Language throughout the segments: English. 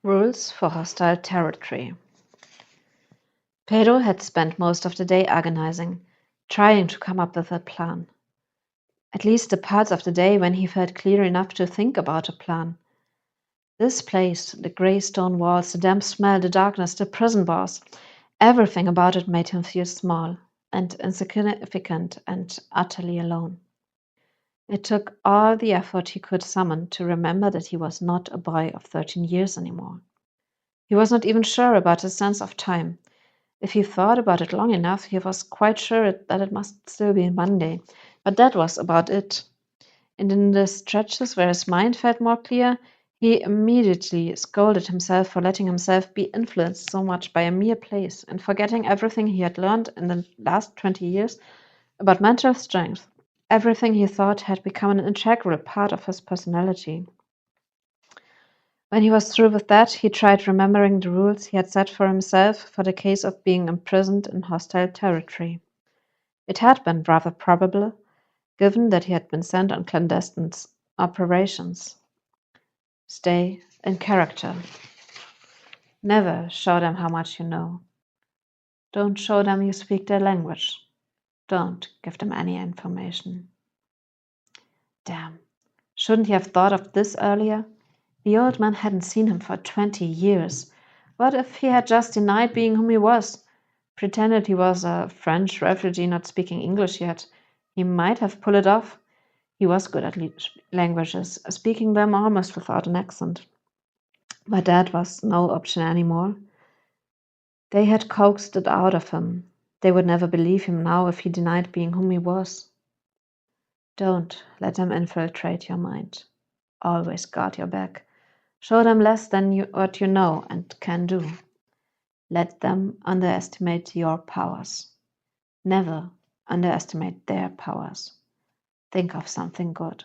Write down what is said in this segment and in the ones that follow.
Rules for hostile territory. Pedro had spent most of the day agonizing, trying to come up with a plan. At least the parts of the day when he felt clear enough to think about a plan. This place, the grey stone walls, the damp smell, the darkness, the prison bars, everything about it made him feel small and insignificant and utterly alone. It took all the effort he could summon to remember that he was not a boy of 13 years anymore. He was not even sure about his sense of time. If he thought about it long enough, he was quite sure that it must still be Monday, but that was about it. And in the stretches where his mind felt more clear, he immediately scolded himself for letting himself be influenced so much by a mere place and forgetting everything he had learned in the last 20 years about mental strength, everything he thought had become an integral part of his personality. When he was through with that, he tried remembering the rules he had set for himself for the case of being imprisoned in hostile territory. It had been rather probable, given that he had been sent on clandestine operations. Stay in character. Never show them how much you know. Don't show them you speak their language. Don't give them any information. Damn. Shouldn't he have thought of this earlier? The old man hadn't seen him for 20 years. What if he had just denied being whom he was? Pretended he was a French refugee not speaking English yet. He might have pulled it off. He was good at languages, speaking them almost without an accent. But that was no option anymore. They had coaxed it out of him. They would never believe him now if he denied being whom he was. Don't let them infiltrate your mind. Always guard your back. Show them less than what you know and can do. Let them underestimate your powers. Never underestimate their powers. Think of something good.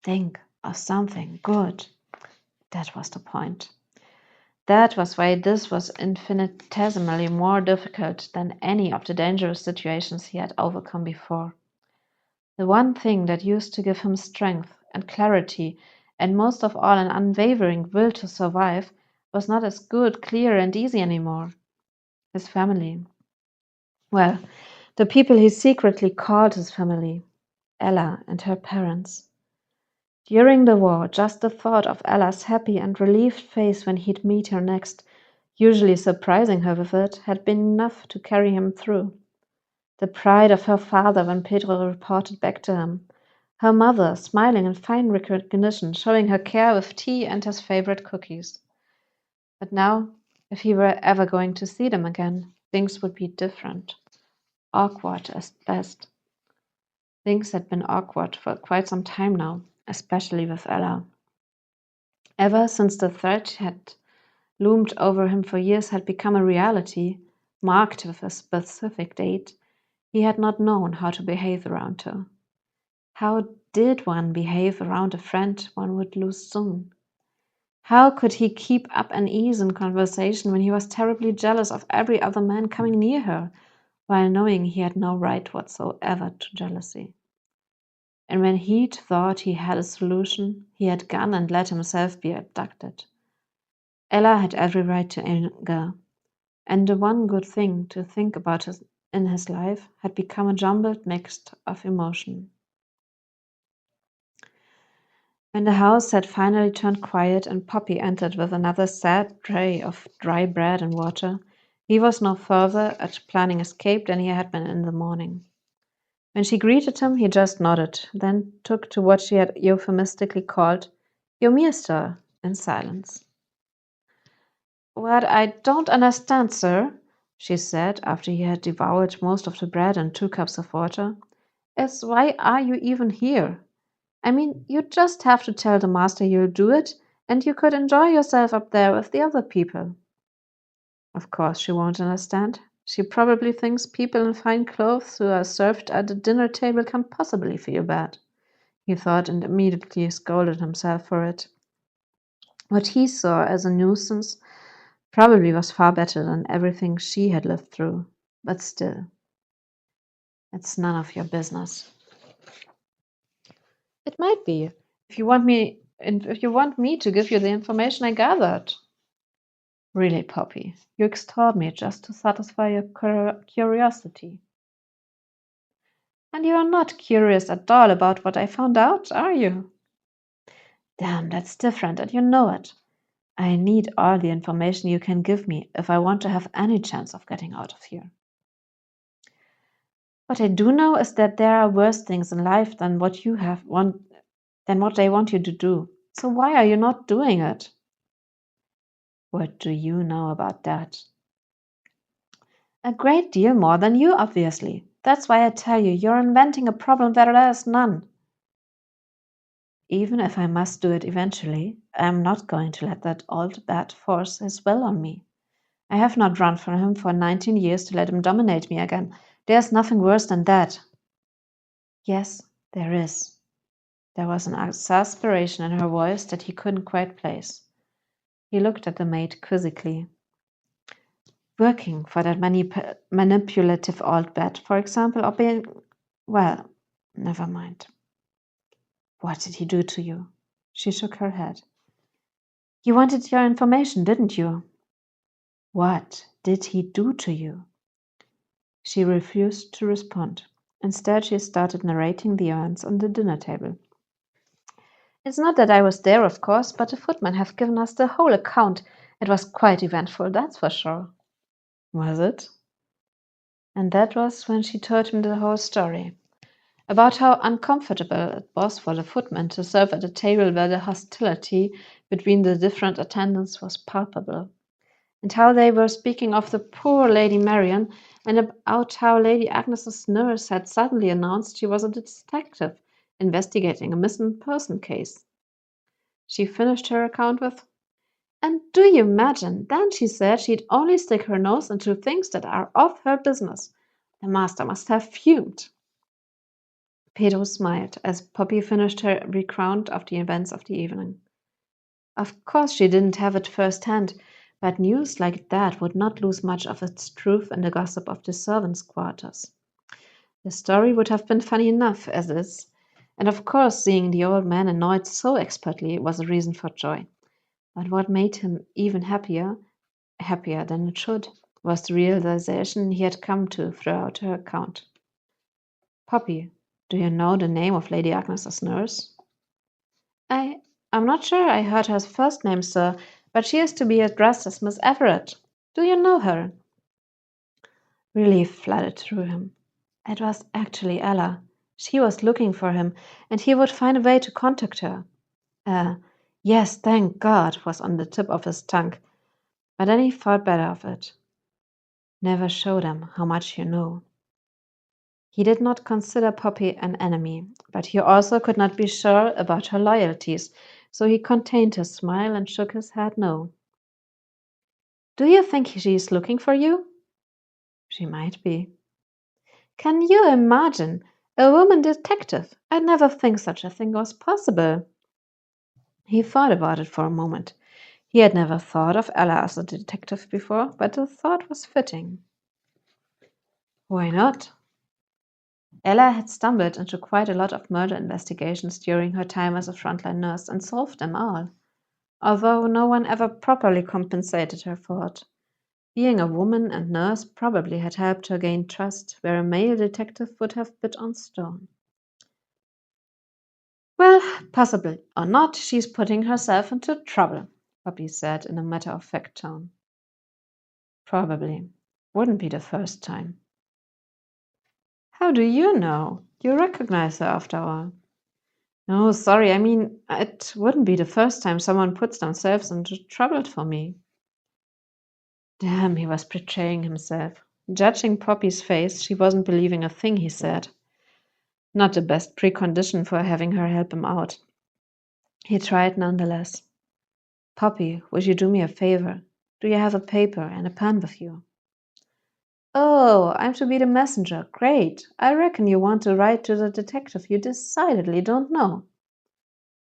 Think of something good. That was the point. That was why this was infinitesimally more difficult than any of the dangerous situations he had overcome before. The one thing that used to give him strength and clarity and most of all an unwavering will to survive was not as good, clear, and easy anymore. His family. Well, the people he secretly called his family. Ella and her parents. During the war, just the thought of Ella's happy and relieved face when he'd meet her next, usually surprising her with it, had been enough to carry him through. The pride of her father when Pedro reported back to him. Her mother, smiling in fine recognition, showing her care with tea and his favorite cookies. But now, if he were ever going to see them again, things would be different. Awkward at best. Things had been awkward for quite some time now, especially with Ella. Ever since the threat had loomed over him for years had become a reality, marked with a specific date, he had not known how to behave around her. How did one behave around a friend one would lose soon? How could he keep up an ease in conversation when he was terribly jealous of every other man coming near her, while knowing he had no right whatsoever to jealousy? And when he'd thought he had a solution, he had gone and let himself be abducted. Ella had every right to anger, and the one good thing to think about in his life had become a jumbled mix of emotion. When the house had finally turned quiet and Poppy entered with another sad tray of dry bread and water, he was no further at planning escape than he had been in the morning. When she greeted him, he just nodded, then took to what she had euphemistically called "Your meal, sir," in silence. "What I don't understand, sir," she said, after he had devoured most of the bread and 2 cups of water, "is why are you even here? I mean, you just have to tell the master you'll do it, and you could enjoy yourself up there with the other people." Of course she won't understand. She probably thinks people in fine clothes who are served at the dinner table can't possibly feel bad, he thought, and immediately scolded himself for it. What he saw as a nuisance probably was far better than everything she had lived through, but still, it's none of your business. It might be, if you want me to give you the information I gathered. Really, Poppy, you extort me just to satisfy your curiosity. And you are not curious at all about what I found out, are you? Damn, that's different, and you know it. I need all the information you can give me if I want to have any chance of getting out of here. What I do know is that there are worse things in life than what they want you to do. So why are you not doing it? What do you know about that? A great deal more than you, obviously. That's why I tell you, you're inventing a problem where there is none. Even if I must do it eventually, I am not going to let that old bat force his will on me. I have not run from him for 19 years to let him dominate me again. There's nothing worse than that. Yes, there is. There was an exasperation in her voice that he couldn't quite place. He looked at the maid quizzically. Working for that manipulative old bat, for example, or being... Well, never mind. What did he do to you? She shook her head. You wanted your information, didn't you? What did he do to you? She refused to respond. Instead, she started narrating the events on the dinner table. It's not that I was there, of course, but the footmen have given us the whole account. It was quite eventful, that's for sure. Was it? And that was when she told him the whole story. About how uncomfortable it was for the footmen to serve at a table where the hostility between the different attendants was palpable, and how they were speaking of the poor Lady Marian, and about how Lady Agnes's nurse had suddenly announced she was a detective investigating a missing person case. She finished her account with, "And do you imagine, then she said she'd only stick her nose into things that are of her business. The master must have fumed." Pedro smiled as Poppy finished her recount of the events of the evening. Of course she didn't have it first hand, but news like that would not lose much of its truth in the gossip of the servants' quarters. The story would have been funny enough as is, and of course seeing the old man annoyed so expertly was a reason for joy. But what made him even happier than it should, was the realization he had come to throughout her account. Poppy, do you know the name of Lady Agnes's nurse? I'm not sure I heard her first name, sir, but she is to be addressed as Miss Everett. Do you know her? Relief flooded through him. It was actually Ella. She was looking for him, and he would find a way to contact her. Uh, yes, thank God, was on the tip of his tongue, but then he thought better of it. Never show them how much you know. He did not consider Poppy an enemy, but he also could not be sure about her loyalties, so he contained his smile and shook his head no. Do you think she is looking for you? She might be. Can you imagine? A woman detective? I'd never think such a thing was possible. He thought about it for a moment. He had never thought of Ella as a detective before, but the thought was fitting. Why not? Ella had stumbled into quite a lot of murder investigations during her time as a frontline nurse and solved them all, although no one ever properly compensated her for it. Being a woman and nurse probably had helped her gain trust where a male detective would have bit on stone. Well, possibly or not, she's putting herself into trouble, Poppy said in a matter-of-fact tone. Probably. Wouldn't be the first time. How do you know? You recognize her after all. No, sorry, I mean, it wouldn't be the first time someone puts themselves into trouble for me. Damn, he was betraying himself. Judging Poppy's face, she wasn't believing a thing he said. Not the best precondition for having her help him out. He tried nonetheless. Poppy, would you do me a favor? Do you have a paper and a pen with you? Oh, I'm to be the messenger. Great. I reckon you want to write to the detective you decidedly don't know.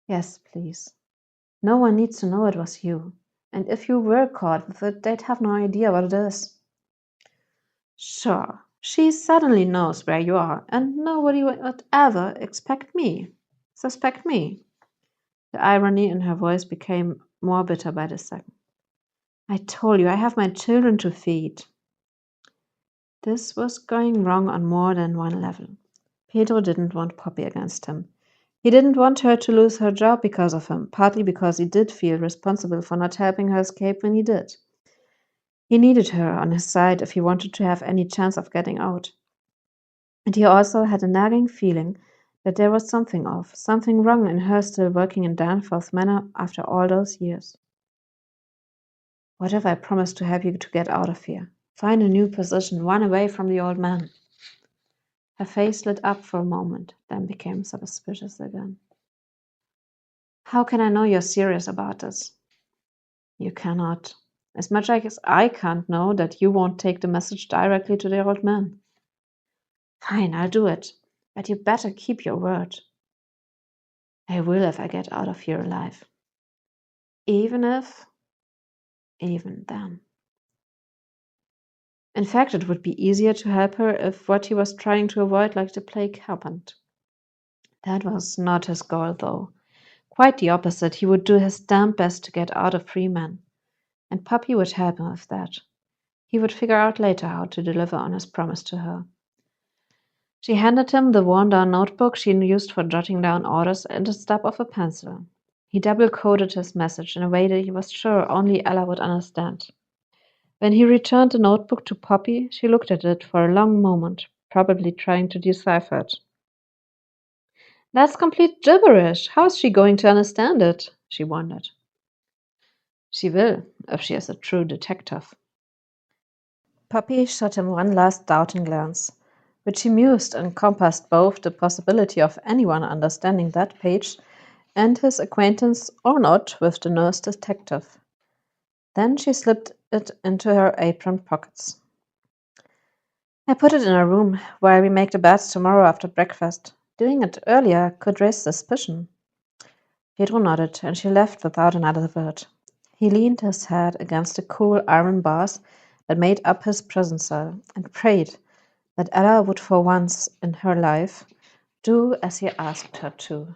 Yes, please. No one needs to know it was you. And if you were caught with it, they'd have no idea what it is. Sure. She suddenly knows where you are, and nobody would ever suspect me. The irony in her voice became more bitter by the second. I told you, I have my children to feed. This was going wrong on more than one level. Pedro didn't want Poppy against him. He didn't want her to lose her job because of him, partly because he did feel responsible for not helping her escape when he did. He needed her on his side if he wanted to have any chance of getting out. And he also had a nagging feeling that there was something off, something wrong in her still working in Danforth Manor after all those years. What if I promised to help you to get out of here? Find a new position, run away from the old man. Her face lit up for a moment, then became suspicious again. How can I know you're serious about this? You cannot. As much as I can't know that you won't take the message directly to the old man. Fine, I'll do it. But you better keep your word. I will if I get out of here alive. Even then. In fact, it would be easier to help her if what he was trying to avoid like the plague happened. That was not his goal, though. Quite the opposite. He would do his damn best to get out of Freeman. And Poppy would help him with that. He would figure out later how to deliver on his promise to her. She handed him the worn-down notebook she used for jotting down orders and a stub of a pencil. He double-coded his message in a way that he was sure only Ella would understand. When he returned the notebook to Poppy, she looked at it for a long moment, probably trying to decipher it. That's complete gibberish. How is she going to understand it? She wondered. She will, if she is a true detective. Poppy shot him one last doubting glance, which mused encompassed both the possibility of anyone understanding that page and his acquaintance or not with the nurse detective. Then she slipped it into her apron pockets. I put it in her room, where we make the beds tomorrow after breakfast. Doing it earlier could raise suspicion. Pedro nodded, and she left without another word. He leaned his head against the cool iron bars that made up his prison cell, and prayed that Ella would for once in her life do as he asked her to.